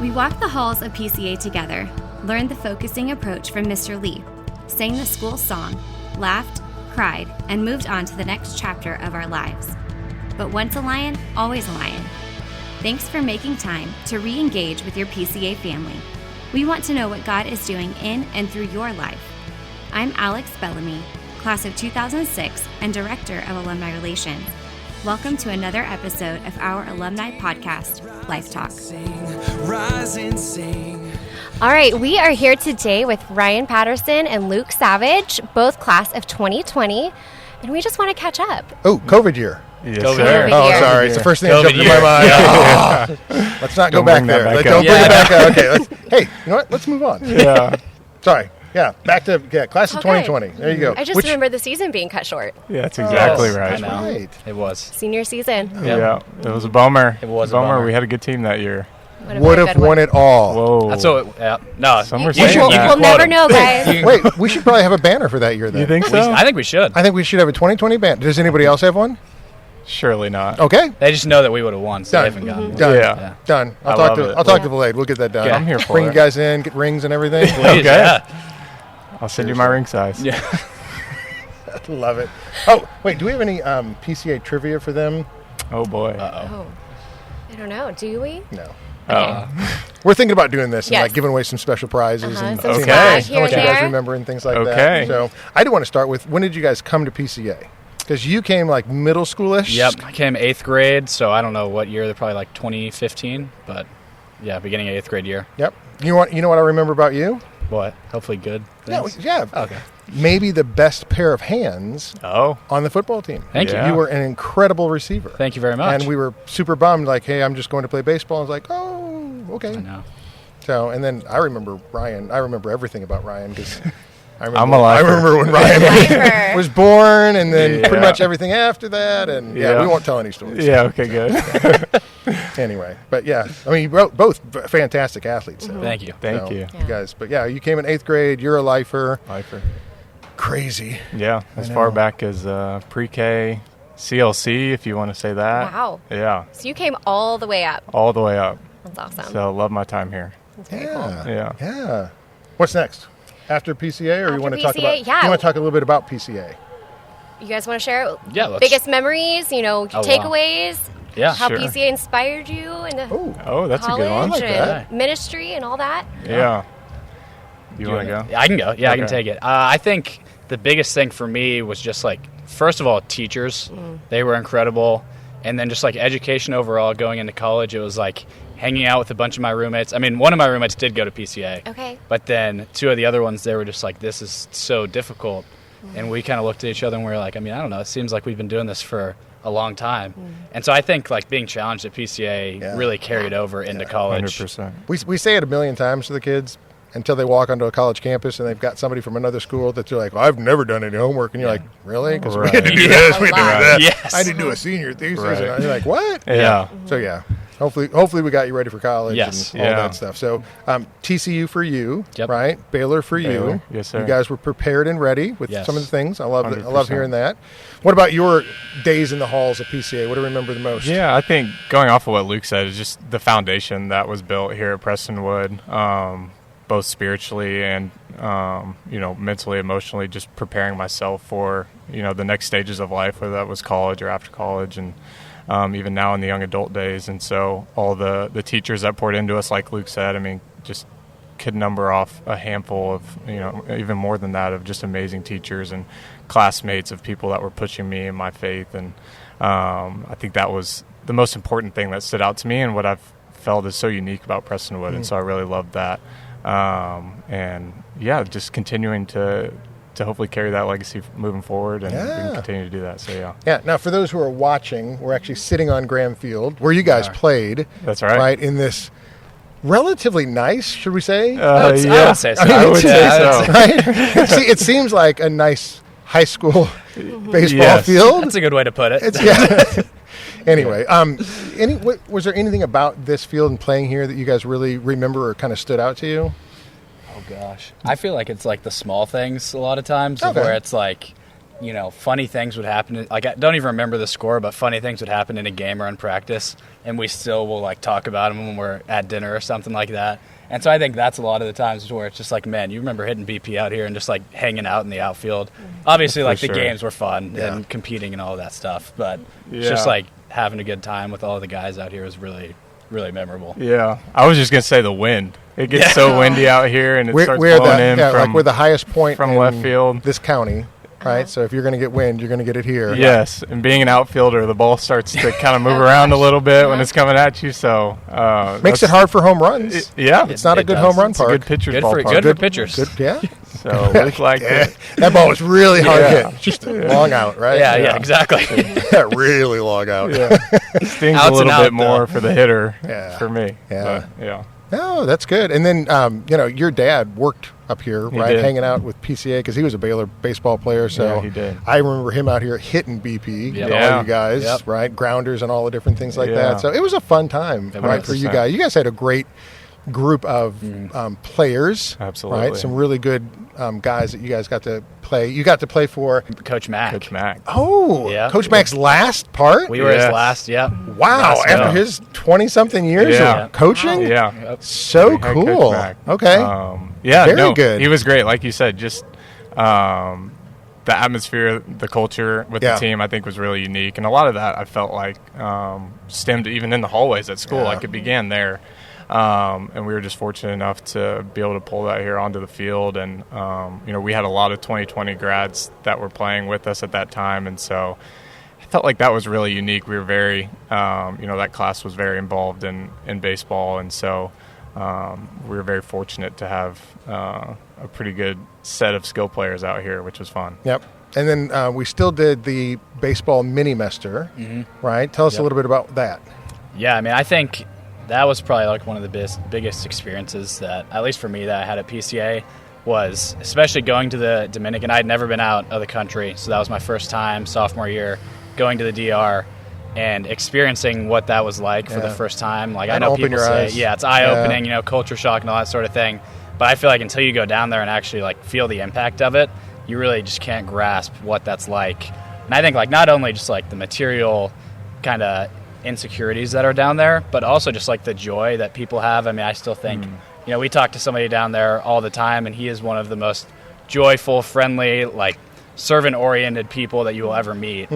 We walked the halls of PCA together, learned the focusing approach from Mr. Lee, sang the school song, laughed, cried, and moved on to the next chapter of our lives. But once a Lion, always a Lion. Thanks for making time to re-engage with your PCA family. We want to know what God is doing in and through your life. I'm Alex Bellamy, class of 2006 and Director of Alumni Relations. Welcome to another episode of our alumni podcast, Life Talk. All right, we are here today with Ryan Patterson and Luke Savage, both class of 2020, and we just want to catch up. Oh, COVID year. Yes, COVID sir. year. Oh, sorry. It's the first thing that jumped into my mind. Let's not go back there. Don't bring it back up. Okay. Hey, you know what? Let's move on. Yeah. Sorry. Yeah. Back to class of 2020. There you go. I just remember the season being cut short. Yeah, that's exactly right. That's right. It was. Senior season. Yeah. It was a bummer. It was a bummer. We had a good team that year. Would have won it all. Whoa. That's what. No. Some were You saying that. will never know, guys. Wait, we should probably have a banner for that year then. You think so? I think we should. I think we should have a 2020 banner. Does anybody else have one? Surely not. Okay. They just know that we would have won, so Done. they haven't gotten it. Done. Yeah. Done. I I'll love talk it. to Vlade. We'll get that done. Okay. I'm here for Bring it. you guys in, get rings and everything. Please, yeah. I'll send you my ring size. Yeah. Love it. Oh, wait. Do we have any PCA trivia for them? Oh, boy. Oh, I don't know. Do we? No. Oh. We're thinking about doing this and Yes. like giving away some special prizes and Some seeing swag here how much and you guys there. remember and things like Okay. that. So I do want to start with, when did you guys come to PCA? Because you came like middle schoolish. Yep. I came 8th grade, so I don't know what year. They're probably like 2015, but yeah, beginning of 8th grade year. Yep. You know what I remember about you? What? Hopefully good things. Yeah. Okay. Maybe the best pair of hands Oh. on the football team. Thank Yeah. you. You were an incredible receiver. Thank you very much. And we were super bummed, like, hey, I'm just going to play baseball. I was like, oh, okay. I know. So, and then I remember Ryan. I remember everything about Ryan because I'm a lifer. I remember when Ryan Lifer. was born, and then Yeah. pretty much everything after that. And Yeah. we won't tell any stories. Yeah, okay, good. Anyway, but yeah, I mean, you both fantastic athletes. So, Thank you. Thank you. you guys. But yeah, you came in 8th grade. You're a lifer. Lifer. Crazy. Yeah, as I far know. back as pre-K, CLC, if you want to say that. Wow. Yeah, So you came all the way up. all the way up. That's awesome. So love my time here. That's very cool. Yeah. Yeah. Yeah. What's next? After PCA, or After you want to talk PCA? about? Yeah. You want to talk a little bit about PCA? You guys want to share Yeah, let's- biggest memories, wow. takeaways, Yeah. how Sure. PCA inspired you in the Oh, Oh, that's a college good one. like and that. ministry and all that? Yeah. You want to go? I can go. Yeah, I can Okay. take it. I think the biggest thing for me was just like, first of all, teachers. They were incredible. And then just like education overall going into college, it was like hanging out with a bunch of my roommates. I mean, one of my roommates did go to PCA. Okay. But then 2 of the other ones, they were just like, this is so difficult. And we kind of looked at each other and we were like, I mean, I don't know. It seems like we've been doing this for a long time. And so I think like being challenged at PCA Yeah. really carried over into college. 100%. we say it a million times to the kids until they walk onto a college campus and they've got somebody from another school that's like, well, I've never done any homework. And you're like, really? Because we had to Right. do this, we had to do lot. that. Yes. I had to do a senior thesis. Right. And you're like, what? Yeah. So, yeah. Hopefully we got you ready for college Yes. and all Yeah. that stuff. So TCU for you, Yep. right? Baylor for you. Baylor. Yes, sir. You guys were prepared and ready with Yes. some of the things. I love 100%. hearing that. What about your days in the halls of PCA? What do you remember the most? Yeah, I think going off of what Luke said is just the foundation that was built here at Prestonwood, both spiritually and mentally, emotionally, just preparing myself for the next stages of life, whether that was college or after college, and even now in the young adult days. And so all the teachers that poured into us, like Luke said, I mean, just could number off a handful of, even more than that, of just amazing teachers and classmates of people that were pushing me in my faith. And I think that was the most important thing that stood out to me and what I've felt is so unique about Prestonwood. And so I really loved that. And yeah, just continuing to hopefully carry that legacy moving forward, and we can continue to do that. So yeah. Yeah. Now, for those who are watching, we're actually sitting on Graham Field, where you guys played. That's right. Right, in this relatively nice, should we say? I would say so. I would say so. Right? See, it seems like a nice high school baseball Yes. field. That's a good way to put it. Anyway, was there anything about this field and playing here that you guys really remember or kind of stood out to you? Oh gosh, I feel like it's like the small things a lot of times, Okay. where it's like funny things would happen. Like, I don't even remember the score, but funny things would happen in a game or in practice, and we still will, like, talk about them when we're at dinner or something like that. And so I think that's a lot of the times where it's just like, man, you remember hitting BP out here and just, like, hanging out in the outfield. Obviously, like, the games were fun and competing and all that stuff, but it's just, like, having a good time with all the guys out here is really, really memorable. Yeah. I was just going to say the wind. It gets so windy out here, and it starts blowing in like we're the highest point from in left field. This county. Right, so if you're going to get wind, you're going to get it here. Yes, and being an outfielder, the ball starts to kind of move around a little bit when it's coming at you. So makes it hard for home runs. It's not a good home run park. It's a good pitcher's ballpark. Good for pitchers. So Luke liked it. That ball was really hard hit. Just a long out, right? Yeah, exactly. Really long out. Stings a little bit more for the hitter for me. Yeah. No, that's good. And then, your dad worked up here, right, hanging out with PCA because he was a Baylor baseball player. So he did. I remember him out here hitting BP, all you guys, right, grounders and all the different things like that. So it was a fun time, right, for you guys. You guys had a great group of players. Absolutely. Right? Some really good guys that you guys got to play. You got to play for Coach Mack. Oh, yeah. Coach Mack's last part? We were his last, Wow, after his 20-something years of coaching? Yeah. So cool. Okay. Very good. He was great. Like you said, just the atmosphere, the culture with the team, I think was really unique. And a lot of that I felt like stemmed even in the hallways at school. Like it began there. And we were just fortunate enough to be able to pull that here onto the field. And, we had a lot of 2020 grads that were playing with us at that time. And so I felt like that was really unique. We were very, that class was very involved in baseball. And so we were very fortunate to have a pretty good set of skill players out here, which was fun. Yep. And then we still did the baseball mini-mester, right? Tell us a little bit about that. Yeah, I mean, I think that was probably like one of the biggest experiences that, at least for me, that I had at PCA, was especially going to the Dominican. I had never been out of the country, so that was my first time, sophomore year, going to the DR and experiencing what that was like for the first time. Like, I know people say, it's eye-opening, culture shock and all that sort of thing. But I feel like until you go down there and actually like feel the impact of it, you really just can't grasp what that's like. And I think like not only just like the material kind of insecurities that are down there, but also just like the joy that people have. I mean, I still think, we talk to somebody down there all the time, and he is one of the most joyful, friendly, like servant-oriented people that you will ever meet.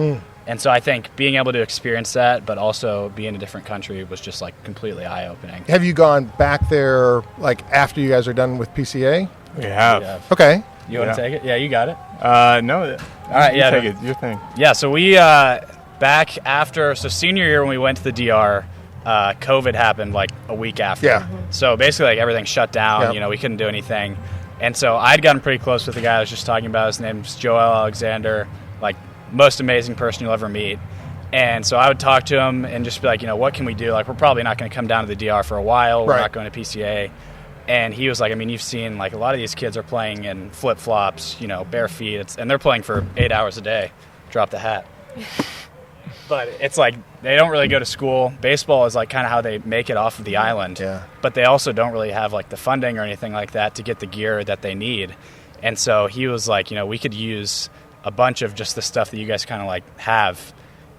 And so I think being able to experience that, but also be in a different country, was just like completely eye-opening. Have you gone back there like after you guys are done with PCA? We have. Okay. You want to take it? Yeah, you got it. No. All right. Yeah. Take it. Your thing. Yeah. So we back after senior year when we went to the DR, COVID happened like a week after. Yeah. So basically, like everything shut down. Yep. We couldn't do anything. And so I'd gotten pretty close with the guy I was just talking about. His name's Joel Alexander. Like, most amazing person you'll ever meet. And so I would talk to him and just be like, what can we do? Like, we're probably not going to come down to the DR for a while. We're not going to PCA. And he was like, I mean, you've seen, like, a lot of these kids are playing in flip-flops, bare feet, and they're playing for 8 hours a day. Drop the hat. But it's like they don't really go to school. Baseball is like kind of how they make it off of the island. Yeah. But they also don't really have like the funding or anything like that to get the gear that they need. And so he was like, we could use a bunch of just the stuff that you guys kind of like have.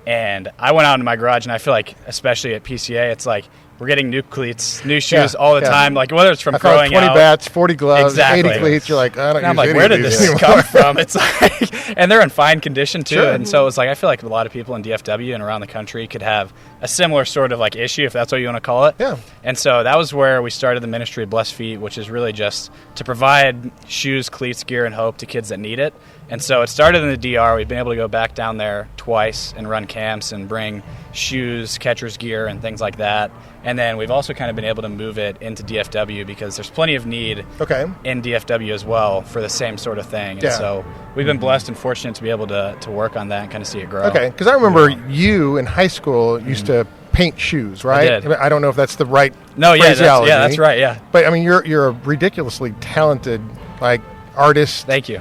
And I went out in my garage, and I feel like, especially at PCA, it's like we're getting new cleats, new shoes all the time. Like, whether it's from throwing 20 out, bats, 40 gloves, exactly. 80 cleats. You're like, I don't. And I'm like, where did this come from? It's like, and they're in fine condition too. Sure. And so it's like, I feel like a lot of people in DFW and around the country could have a similar sort of like issue, if that's what you want to call it. Yeah. And so that was where we started the Ministry of Blessed Feet, which is really just to provide shoes, cleats, gear, and hope to kids that need it. And so it started in the DR. We've been able to go back down there twice and run camps and bring shoes, catcher's gear, and things like that. And then we've also kind of been able to move it into DFW because there's plenty of need in DFW as well for the same sort of thing. And so we've been blessed and fortunate to be able to work on that and kind of see it grow. Okay, because I remember you in high school used to paint shoes, right? I did. I don't know if that's the right phraseology. That's right, yeah. But, I mean, you're a ridiculously talented, like, artist. Thank you.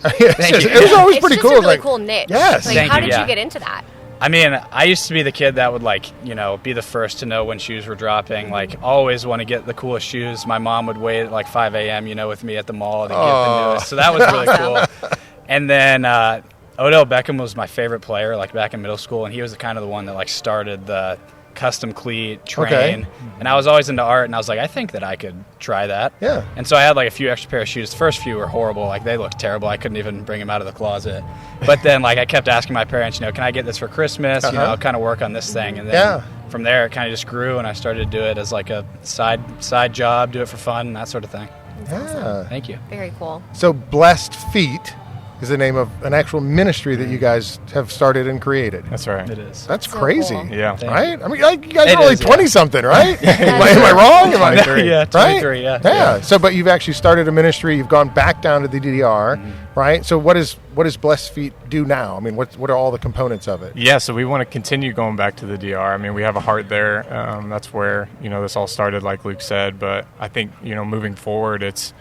It was always pretty cool. It's just a really cool niche. Yes. Like, how did you get into that? I mean, I used to be the kid that would, like, be the first to know when shoes were dropping. Like, always want to get the coolest shoes. My mom would wait at, like, 5 a.m., with me at the mall to get the newest. So that was really cool. And then Odell Beckham was my favorite player, like back in middle school, and he was the one that like started the custom cleat train. And I was always into art, and I was like, I think that I could try that. Yeah. And so I had like a few extra pair of shoes. The first few were horrible, like they looked terrible. I couldn't even bring them out of the closet. But then like I kept asking my parents, can I get this for Christmas? I'll kind of work on this thing, and then from there it kind of just grew, and I started to do it as like a side job, do it for fun, that sort of thing. Yeah. Thank you. Very cool. So Blessed Feet is the name of an actual ministry that you guys have started and created. That's right. It is. That's So crazy. cool. Yeah. Right? I mean, you guys It are only is, 20-something, right? am I wrong? 23. Yeah, 23, right? yeah. So, but you've actually started a ministry. You've gone back down to the DDR, right? So what does Blessed Feet do now? I mean, what are all the components of it? Yeah, so we want to continue going back to the DR. I mean, we have a heart there. That's where, this all started, like Luke said. But I think, moving forward, it's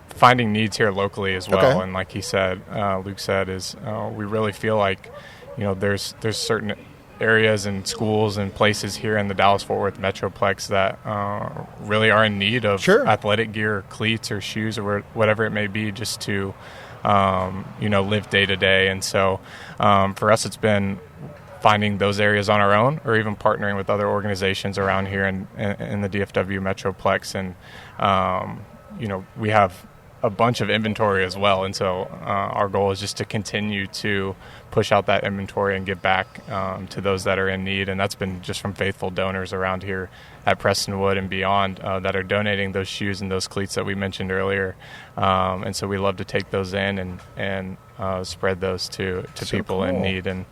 finding needs here locally as well. Okay. And like Luke said, is we really feel like, there's certain areas and schools and places here in the Dallas-Fort Worth Metroplex that really are in need of athletic gear, cleats or shoes or whatever it may be, just to, live day to day. And so for us, it's been finding those areas on our own, or even partnering with other organizations around here in the DFW Metroplex. And, we have a bunch of inventory as well. And so our goal is just to continue to push out that inventory and give back to those that are in need. And that's been just from faithful donors around here at Prestonwood and beyond that are donating those shoes and those cleats that we mentioned earlier. And so we love to take those in and spread those to people in need. And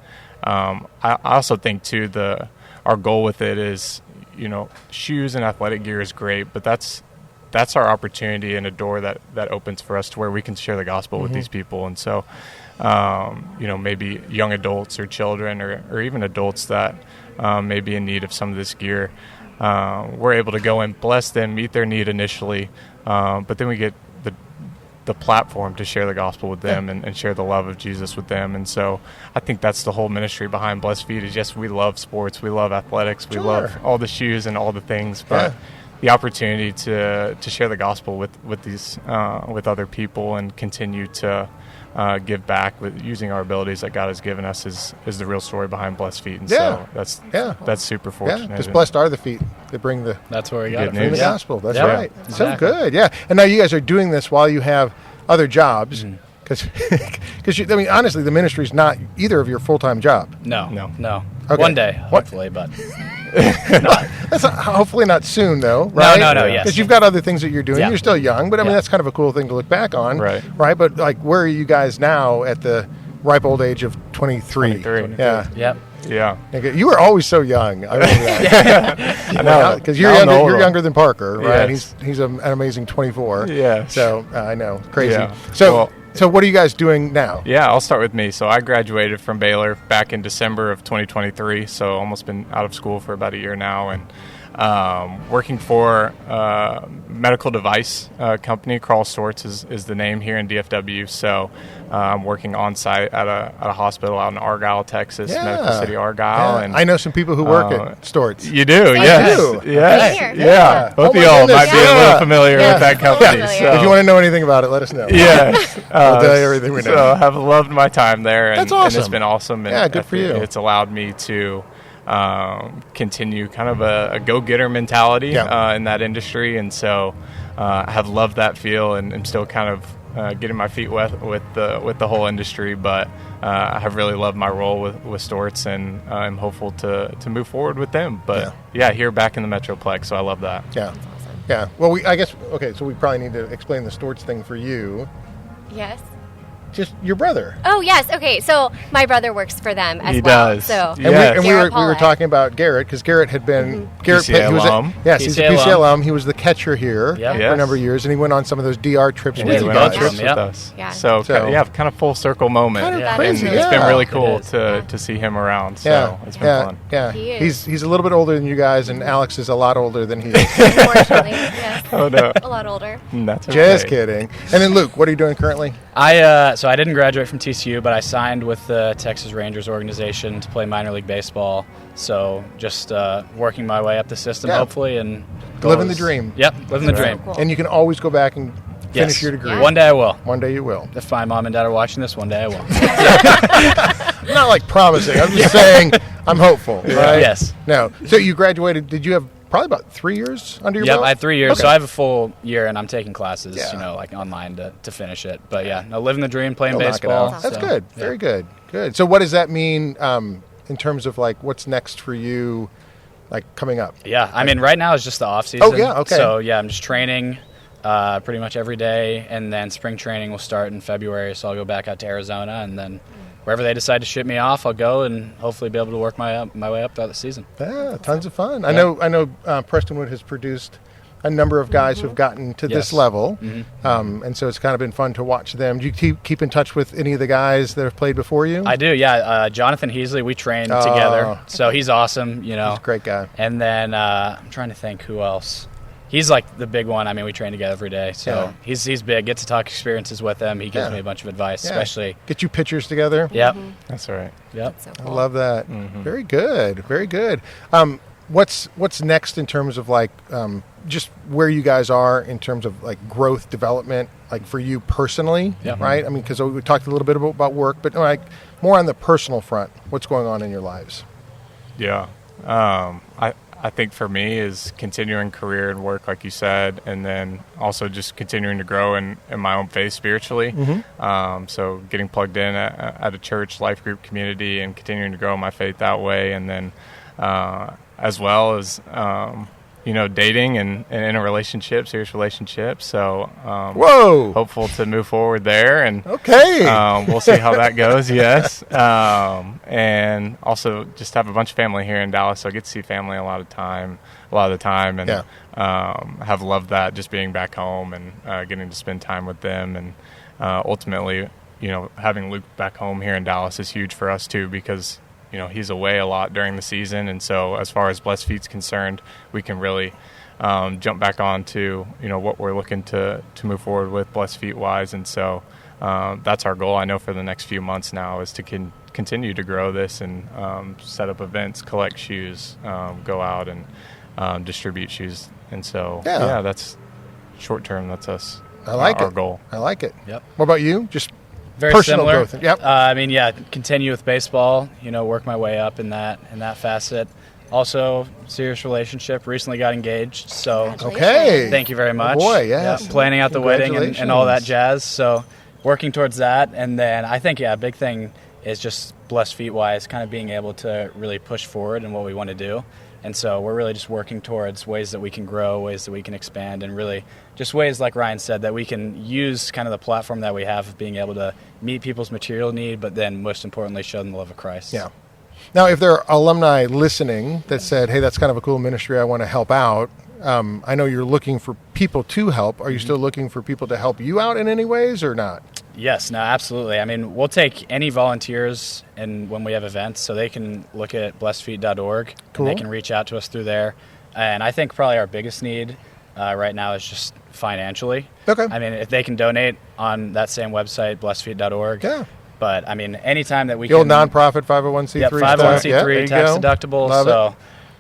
I also think, too, our goal with it is, shoes and athletic gear is great, but that's our opportunity and a door that opens for us to where we can share the gospel with these people. And so, maybe young adults or children or even adults that may be in need of some of this gear, we're able to go and bless them, meet their need initially, but then we get the platform to share the gospel with them and share the love of Jesus with them. And so I think that's the whole ministry behind Blessed Feet is, yes, we love sports, we love athletics, we love all the shoes and all the things, but the opportunity to share the gospel with these with other people and continue to give back with using our abilities that God has given us is the real story behind Blessed Feet. And so that's super fortunate. Because blessed are the feet that bring the that's where we got it from the gospel. That's right. Exactly. So good. Yeah. And now you guys are doing this while you have other jobs. Because honestly, the ministry is not either of your full-time job. No. Okay. One day, hopefully, but that's hopefully not soon, though, right? No, yes. Because you've got other things that you're doing. Yeah. You're still young, but I mean, that's kind of a cool thing to look back on, right? But like, where are you guys now at the ripe old age of 23? 23. Yeah. Yep. Yeah. Okay. You were always so young. I remember that. I know, because you're younger than Parker, right? Yes. He's an amazing 24. Yeah. So I know, crazy. Yeah. So what are you guys doing now? Yeah, I'll start with me. So I graduated from Baylor back in December of 2023, so almost been out of school for about a year now, and working for a medical device company. Carl Storts is the name here in DFW. So I'm working on site at a hospital out in Argyle, Texas, Medical City, Argyle. Yeah. And I know some people who work at Storts. You do, yes. Yes. Yeah. Both of y'all might be a little familiar with that company. So. If you want to know anything about it, let us know. Yes. I'll tell you everything we know. So I've loved my time there. And, That's awesome. And it's been awesome. And yeah, good for you. It's allowed me to continue kind of a go-getter mentality in that industry. And so I have loved that feel and I'm still kind of getting my feet wet with the whole industry. But I have really loved my role with Storts, and I'm hopeful to move forward with them. But here back in the Metroplex, so I love that. Yeah. Yeah. Well, I guess, okay, so we probably need to explain the Storts thing for you. Yes. Just your brother. Oh, yes. Okay, so my brother works for them as he well. Does. So And we were talking about Garrett, because Garrett had been PCA alum. He's a PCA alum. He was the catcher here for Yes. a number of years, and he went on some of those DR trips with you went on guys. trips with us. Yeah. So kind of full circle moment. Kind of And crazy, it's been really cool It is. to see him around. So it's been fun. Yeah, He is. he's a little bit older than you guys, and Alex is a lot older than he is. Unfortunately, yes. Oh, no. A lot older. That's okay. Just kidding. And then Luke, what are you doing currently? I didn't graduate from TCU, but I signed with the Texas Rangers organization to play minor league baseball. So just working my way up the system, hopefully, and living the dream. Yep, living the dream. Cool. And you can always go back and finish your degree. Yeah. One day I will. One day you will. If my mom and dad are watching this, one day I will. I'm not like promising. I'm just saying I'm hopeful. Right? Yes. No. So you graduated. Did you have probably about 3 years under your belt? Yep, I had 3 years. Okay. So I have a full year, and I'm taking classes, Yeah. like online to finish it. But yeah, no, living the dream, playing You'll knock it baseball. out. That's good. Very good. Good. So what does that mean in terms of like what's next for you, like coming up? Yeah, I mean, right now is just the off season. Oh yeah. Okay. So yeah, I'm just training pretty much every day, and then spring training will start in February. So I'll go back out to Arizona, and then wherever they decide to ship me off, I'll go and hopefully be able to work my way up throughout the season. Yeah, tons of fun. I know Prestonwood has produced a number of guys who've gotten to this level, and so it's kind of been fun to watch them. Do you keep in touch with any of the guys that have played before you? I do, yeah. Jonathan Heasley, we trained together, so he's awesome. He's a great guy. And then I'm trying to think who else. He's like the big one. I mean, we train together every day, so he's big. Get to talk experiences with him. He gives me a bunch of advice, especially get you pitchers together. Yep, That's right. Yep, So cool. I love that. Very good. Very good. What's next in terms of like just where you guys are in terms of like growth development, like for you personally, right? I mean, because we talked a little bit about work, but like more on the personal front. What's going on in your lives? Yeah. I think for me is continuing career and work, like you said, and then also just continuing to grow in my own faith spiritually. So getting plugged in at a church, life group, community, and continuing to grow my faith that way. And then as well as, dating and in a relationship, serious relationship. So hopeful to move forward there. And we'll see how that goes, yes. And also just have a bunch of family here in Dallas, so I get to see family a lot of the time, and have loved that, just being back home and getting to spend time with them. And ultimately, having Luke back home here in Dallas is huge for us too, because he's away a lot during the season, and so as far as Blessed Feet's concerned, we can really jump back on to what we're looking to move forward with Blessed Feet wise. And so that's our goal, I know, for the next few months now, is to continue to grow this and set up events, collect shoes, go out and distribute shoes. And so that's short term, that's us. I like our goal. I like it. Yep. What about you? Just very personal similar growth. Yep. Continue with baseball, work my way up in that facet. Also, serious relationship, recently got engaged, so okay, thank you very much. Oh boy, yes. Yeah, planning out the wedding and all that jazz, so working towards that. And then I think a big thing is just Blessed Feet wise, kind of being able to really push forward in what we want to do. And so we're really just working towards ways that we can grow, ways that we can expand, and really just ways, like Ryan said, that we can use kind of the platform that we have of being able to meet people's material need, but then most importantly, show them the love of Christ. Yeah. Now, if there are alumni listening that said, hey, that's kind of a cool ministry, I want to help out, I know you're looking for people to help. Are you still looking for people to help you out in any ways or not? Yes, no, absolutely. I mean, we'll take any volunteers and when we have events, so they can look at blessedfeet.org, cool. And they can reach out to us through there. And I think probably our biggest need right now is just financially. Okay. I mean, if they can donate on that same website, blessedfeet.org. Yeah. But, I mean, anytime that we the old nonprofit 501c3 Yep, 501c3, tax deductible. Love so it.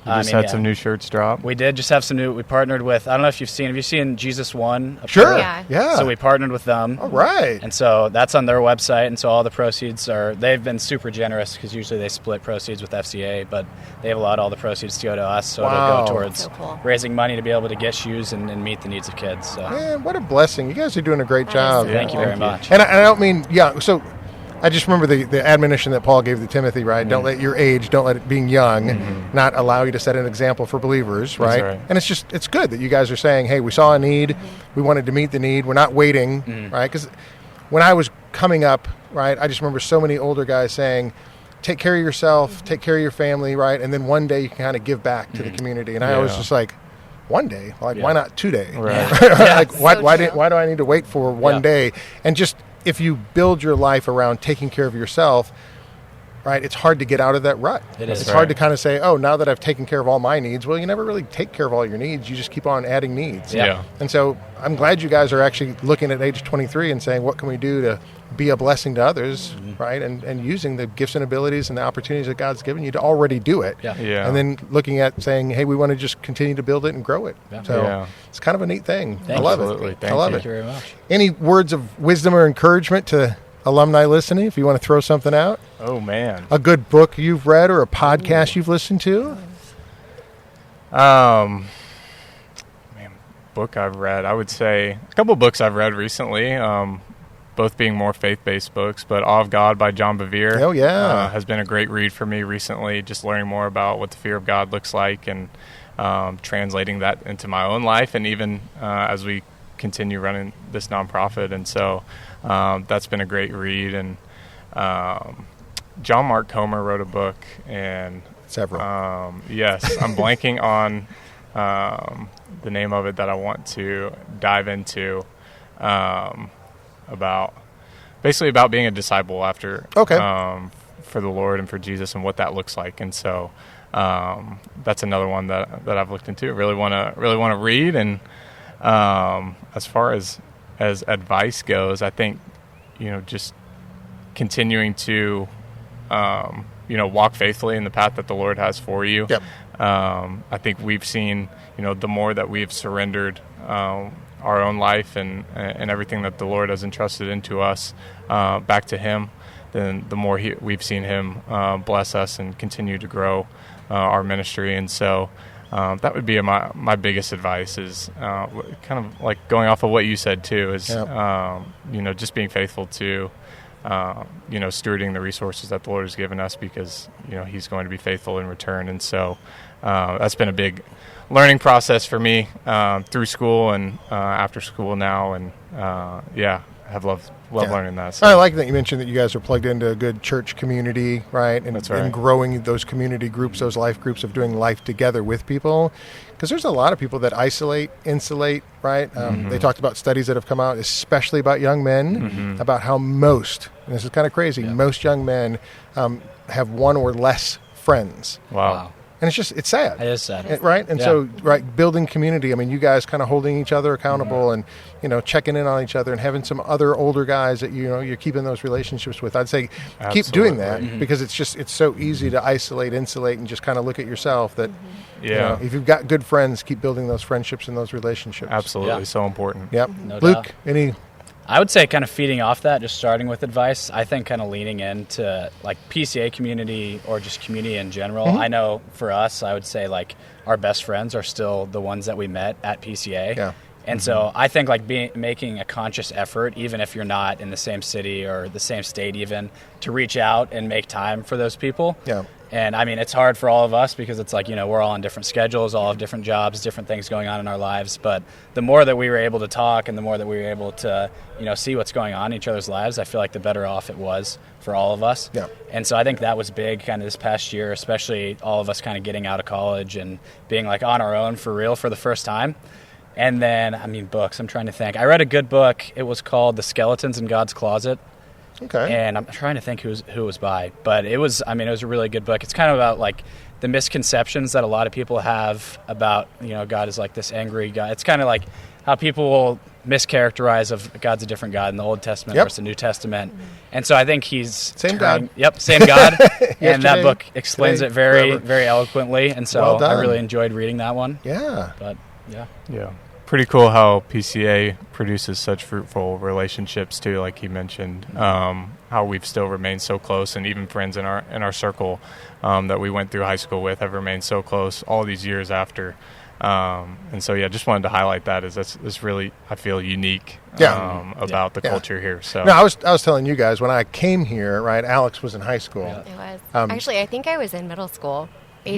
You just had some new shirts drop. We did just have some new. We partnered with. I don't know if have you seen Jesus One? Sure. Yeah. So we partnered with them. All right. And so that's on their website, and so all the proceeds they've been super generous, because usually they split proceeds with FCA, but they've allowed all the proceeds to go to us, so it'll go towards raising money to be able to get shoes and meet the needs of kids. So. Man, what a blessing. You guys are doing a great job. Thank you very much. And I don't mean, so I just remember the admonition that Paul gave to Timothy, right? Mm-hmm. Don't let your age, don't let it being young, not allow you to set an example for believers, right? That's right. And it's good that you guys are saying, hey, we saw a need, we wanted to meet the need, we're not waiting, right? Because when I was coming up, right, I just remember so many older guys saying, take care of yourself, take care of your family, right? And then one day you can kind of give back to the community. And I was just like, one day? Like, why not 2 days? Right. Like, why do I need to wait for one day? And just, if you build your life around taking care of yourself, right, it's hard to get out of that rut. It is. It's hard to kind of say, oh, now that I've taken care of all my needs. Well, you never really take care of all your needs. You just keep on adding needs. Yeah. And so I'm glad you guys are actually looking at age 23 and saying, what can we do to be a blessing to others, right? And using the gifts and abilities and the opportunities that God's given you to already do it. Yeah. And then looking at saying, hey, we want to just continue to build it and grow it. Yeah. So it's kind of a neat thing. Thank I love Absolutely. it. Thank I love you. it. Thank you very much. Any words of wisdom or encouragement to alumni listening, if you want to throw something out? Oh, man. A good book you've read or a podcast you've listened to? Book I've read, I would say a couple books I've read recently, both being more faith-based books, but Awe of God by John Bevere Oh, yeah. has been a great read for me recently, just learning more about what the fear of God looks like and translating that into my own life, and even as we continue running this nonprofit. And so that's been a great read. And John Mark Comer wrote a book, and Several. yes, I'm blanking on the name of it that I want to dive into, about being a disciple after for the Lord and for Jesus and what that looks like. And so that's another one that I've looked into. Really want to read. And as far as advice goes, I think just continuing to walk faithfully in the path that the Lord has for you. Yep. I think we've seen, the more that we've surrendered our own life and everything that the Lord has entrusted into us back to Him, then the more we've seen Him bless us and continue to grow our ministry. And so that would be my biggest advice is kind of like going off of what you said too, is just being faithful to stewarding the resources that the Lord has given us, because He's going to be faithful in return. And so that's been a big learning process for me through school and after school now, and have loved learning that. So. I like that you mentioned that you guys are plugged into a good church community, right? And, That's right. And growing those community groups, those life groups of doing life together with people. Because there's a lot of people that isolate, insulate, right? They talked about studies that have come out, especially about young men, about how most, and this is kind of crazy, most young men have one or less friends. Wow. And it's sad. It is sad. Right? And so, building community, I mean, you guys kind of holding each other accountable and, checking in on each other and having some other older guys that, you're keeping those relationships with. I'd say keep doing that because it's so easy to isolate, insulate, and just kind of look at yourself that, if you've got good friends, keep building those friendships and those relationships. Absolutely. So important. Yep. No Luke, doubt. any... I would say kind of feeding off that, just starting with advice, I think kind of leaning into like PCA community or just community in general. I know for us, I would say like our best friends are still the ones that we met at PCA. Yeah. And so I think like making a conscious effort, even if you're not in the same city or the same state even, to reach out and make time for those people. Yeah. And I mean, it's hard for all of us because it's like, we're all on different schedules, all have different jobs, different things going on in our lives. But the more that we were able to talk and the more that we were able to, see what's going on in each other's lives, I feel like the better off it was for all of us. Yeah. And so I think that was big kind of this past year, especially all of us kind of getting out of college and being like on our own for real for the first time. And then, books, I'm trying to think. I read a good book. It was called The Skeletons in God's Closet. Okay. And I'm trying to think who it was by, but it was a really good book. It's kind of about like the misconceptions that a lot of people have about, God is like this angry God. It's kind of like how people will mischaracterize of God's a different God in the Old Testament versus the New Testament. And so I think he's Same God. Yep, same God. And that book explains today, it very, forever. very eloquently. And so Well done. I really enjoyed reading that one. Yeah. But yeah. Yeah. Pretty cool how PCA produces such fruitful relationships too, like he mentioned. How we've still remained so close, and even friends in our circle that we went through high school with have remained so close all these years after. And so just wanted to highlight that as that's really, I feel, unique about the culture here. So No, I was telling you guys when I came here, right? Alex was in high school. It was. Actually, I think I was in middle school.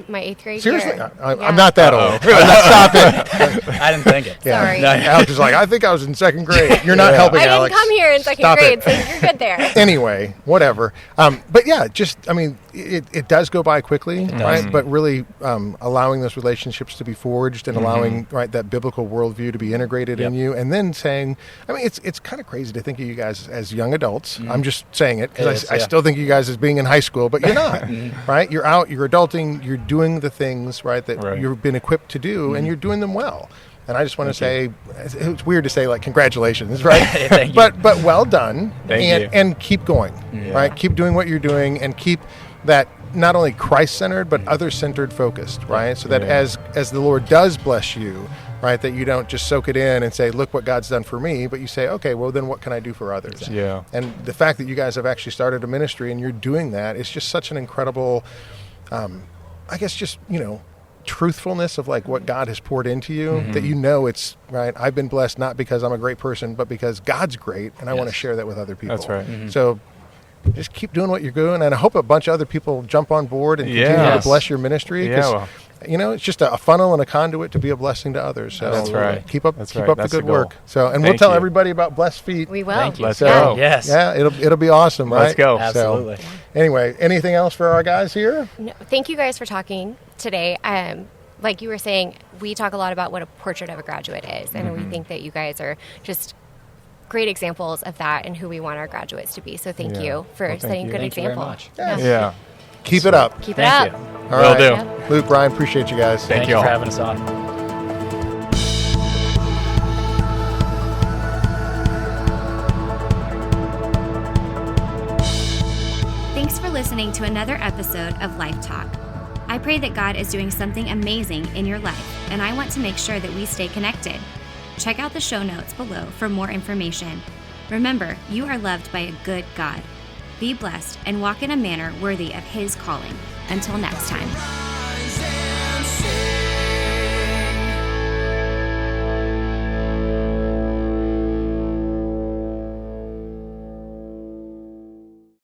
My 8th grade Seriously? year. I'm not that old. Stop it. I didn't think it. Yeah. Sorry. Alex is like, I think I was in 2nd grade. You're not helping, I didn't Alex. come here in second Stop grade, it. so you're good there. Anyway, whatever. But yeah, just, it does go by quickly, right? But really allowing those relationships to be forged and allowing that biblical worldview to be integrated in you, and then saying, I mean, it's kind of crazy to think of you guys as young adults. I'm just saying it because I still think of you guys as being in high school, but you're not, right? You're out, you're adulting, you're doing the things, right, that you've been equipped to do, and you're doing them well. And I just want to say, it's weird to say like congratulations, right? Thank you. But well done, Thank you. and keep going, right? Keep doing what you're doing, and keep that not only Christ-centered but other-centered focused, right? So that as the Lord does bless you, right, that you don't just soak it in and say, look what God's done for me, but you say, okay, well then what can I do for others? Exactly. Yeah. And the fact that you guys have actually started a ministry and you're doing that is just such an incredible, I guess just, truthfulness of like what God has poured into you, that it's right. I've been blessed not because I'm a great person, but because God's great, and I want to share that with other people. That's right. So just keep doing what you're doing, and I hope a bunch of other people jump on board and continue to bless your ministry. Yeah, it's just a funnel and a conduit to be a blessing to others. So that's right. Keep up That's the good work. So, and we'll Thank tell you. everybody about Blessed Feet. We will. Thank you. Let's So, go. Yes. Yeah, it'll be awesome, right? Let's go. Absolutely. So, anyway, anything else for our guys here? No, thank you guys for talking today. Like you were saying, we talk a lot about what a portrait of a graduate is, and we think that you guys are just great examples of that and who we want our graduates to be. So thank you for setting a good Thank you very example. much. Yeah. Keep it up. Keep it Thank up. you. All Will right. do. Yeah. Luke, Brian, appreciate you guys. Thank you all. for having us on. Thanks for listening to another episode of Life Talk. I pray that God is doing something amazing in your life, and I want to make sure that we stay connected. Check out the show notes below for more information. Remember, you are loved by a good God. Be blessed and walk in a manner worthy of His calling. Until next time.